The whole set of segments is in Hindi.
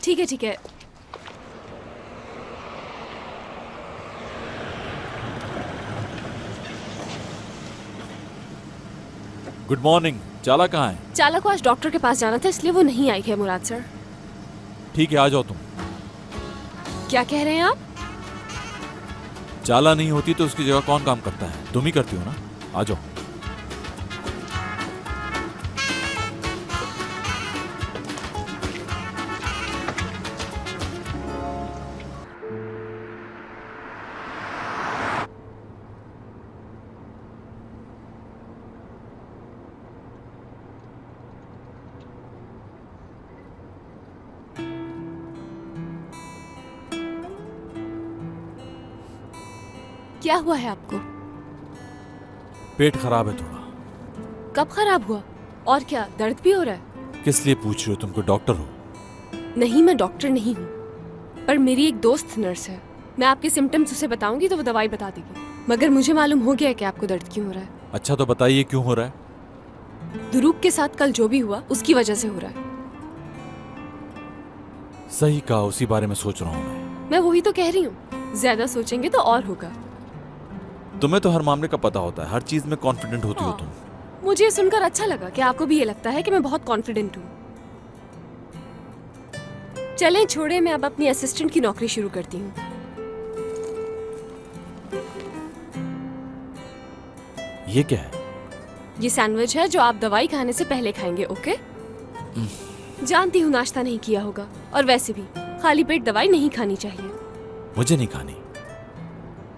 ठीक है ठीक है। Good morning. चाला कहाँ है? चाला को आज डॉक्टर के पास जाना था, इसलिए वो नहीं आई है मुराद सर। ठीक है, आ जाओ तुम। क्या कह रहे हैं आप? चाला नहीं होती तो उसकी जगह कौन काम करता है? तुम ही करती हो ना। आ जाओ। क्या हुआ है आपको? पेट खराब है थोड़ा। कब खराब हुआ? और क्या दर्द भी हो रहा है? किस लिए पूछ रहे हो? तुम कोई डॉक्टर हो? नहीं, मैं डॉक्टर नहीं हूँ, पर मेरी एक दोस्त नर्स है। मैं आपके सिम्टम्स उसे बताऊंगी तो वो दवाई बता देगी। मगर मुझे मालूम हो गया है कि आपको दर्द क्यों हो रहा है। अच्छा तो बताइए क्यों हो रहा है? दुरूप के साथ कल जो भी हुआ उसकी वजह से हो रहा है। सही कहा, उसी बारे में सोच रहा हूँ मैं वही तो कह रही हूँ, ज्यादा सोचेंगे तो और होगा। तुम्हें तो हर मामले का पता होता है, हर चीज में कॉन्फिडेंट होती हो तुम। मुझे ये सुनकर अच्छा लगा कि आपको भी ये लगता है कि मैं बहुत कॉन्फिडेंट हूँ। चलें छोड़े, मैं अब अपनी असिस्टेंट की नौकरी शुरू करती हूँ। ये क्या है? ये सैंडविच है जो आप दवाई खाने से पहले खाएंगे, ओके? जानती हूँ नाश्ता नहीं किया होगा, और वैसे भी खाली पेट दवाई नहीं खानी चाहिए। मुझे नहीं खानी।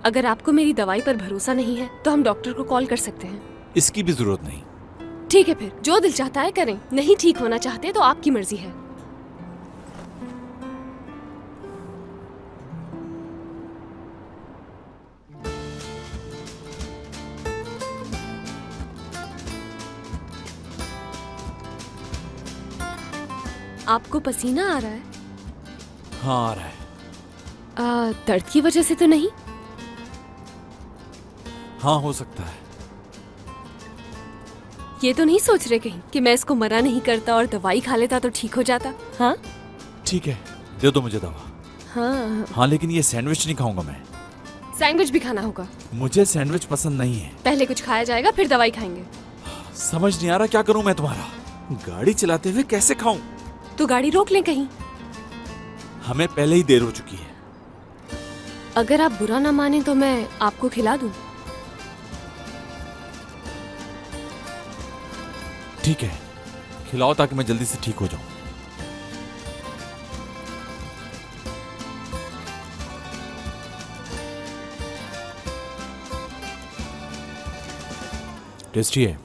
अगर आपको मेरी दवाई पर भरोसा नहीं है तो हम डॉक्टर को कॉल कर सकते हैं। इसकी भी जरूरत नहीं। ठीक है, फिर जो दिल चाहता है करें। नहीं ठीक होना चाहते तो आपकी मर्जी है। आपको पसीना आ रहा है? हाँ आ रहा है। दर्द की वजह से तो नहीं? हाँ हो सकता है। ये तो नहीं सोच रहे कहीं कि मैं इसको मना नहीं करता और दवाई खा लेता तो ठीक हो जाता? हाँ ठीक है, दे दो मुझे दवा। हाँ। हाँ लेकिन ये सैंडविच नहीं खाऊंगा मैं। सैंडविच भी खाना होगा। मुझे सैंडविच पसंद नहीं है। पहले कुछ खाया जाएगा फिर दवाई खाएंगे। समझ नहीं आ रहा क्या करूं मैं तुम्हारा। गाड़ी चलाते हुए कैसे खाऊं? तो गाड़ी रोक लें कहीं। हमें पहले ही देर हो चुकी है। अगर आप बुरा ना माने तो मैं आपको खिला दूं। ठीक है, खिलाओ ताकि मैं जल्दी से ठीक हो जाऊं। टेस्टी है।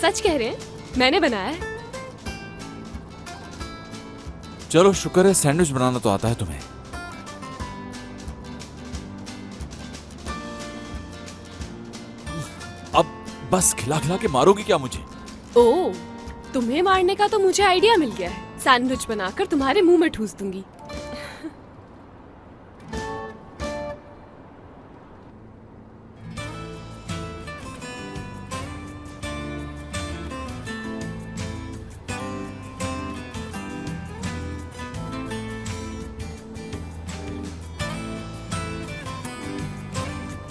सच कह रहे हैं? मैंने बनाया है। चलो शुक्र है, सैंडविच बनाना तो आता है तुम्हें। अब बस खिला खिला के मारोगी क्या मुझे? ओह, तुम्हें मारने का तो मुझे आइडिया मिल गया है। सैंडविच बनाकर तुम्हारे मुंह में ठूस दूंगी।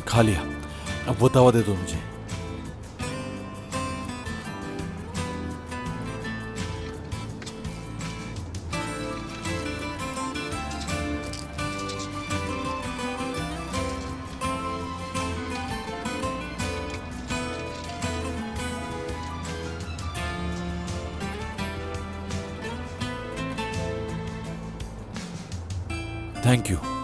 खा लिया, अब वो दवा दे दो मुझे। Thank you.